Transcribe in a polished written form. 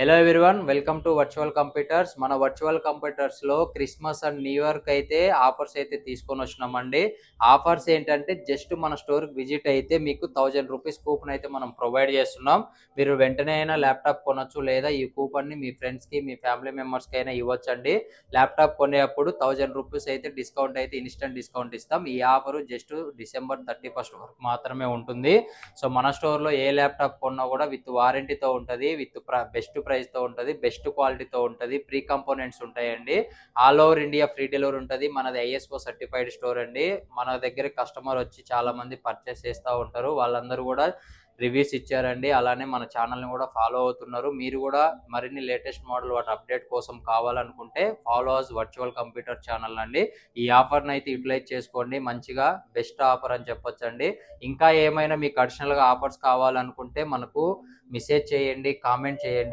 Hello everyone, welcome to virtual computers. మన virtual కంప్యూటర్స్లో Christmas and new ఇయర్కి అయితే offers అయితే తీసుకొని వచ్చినామండి. ఆఫర్స్ ఏంటంటే జస్ట్ మన స్టోర్కి విజిట్ అయితే మీకు ₹1000 కూపన్ అయితే మనం ప్రొవైడ్ చేస్తున్నాం. మీరు వెంటనే అయినా ల్యాప్టాప్ కొనొచ్చు, లేదా ఈ కూపన్ని మీ ఫ్రెండ్స్కి, మీ ఫ్యామిలీ మెంబర్స్కి అయినా ఇవ్వచ్చండి. ల్యాప్టాప్ కొనేటప్పుడు ₹1000 అయితే డిస్కౌంట్ అయితే ఇన్స్టెంట్ డిస్కౌంట్ ఇస్తాం. ఈ ఆఫరు జస్ట్ డిసెంబర్ 31 వరకు మాత్రమే ఉంటుంది. సో మన స్టోర్లో ఏ ల్యాప్టాప్ కొన్నా కూడా విత్ వారంటీతో ఉంటుంది, విత్ బెస్ట్ ప్రైస్తో ఉంటుంది, బెస్ట్ క్వాలిటీతో ఉంటుంది, ప్రీ కంపోనెంట్స్ ఉంటాయండి. All over India free delivery ఉంటుంది. మనది ఐఎస్ఓ సర్టిఫైడ్ స్టోర్ అండి. మన దగ్గర కస్టమర్ వచ్చి చాలా మంది పర్చేస్ చేస్తూ ఉంటారు. వాళ్ళందరూ కూడా రివ్యూస్ ఇచ్చారండి. అలానే మన ఛానల్ని కూడా ఫాలో అవుతున్నారు. మీరు కూడా మరిన్ని లేటెస్ట్ మోడల్ వాటి అప్డేట్ కోసం కావాలనుకుంటే follow us virtual computer channel అండి. ఈ ఆఫర్ని అయితే యూటిలైజ్ చేసుకోండి. మంచిగా బెస్ట్ ఆఫర్ అని చెప్పొచ్చండి. ఇంకా ఏమైనా మీకు అడిషనల్గా ఆఫర్స్ కావాలనుకుంటే మనకు మెసేజ్ చేయండి, కామెంట్ చేయండి.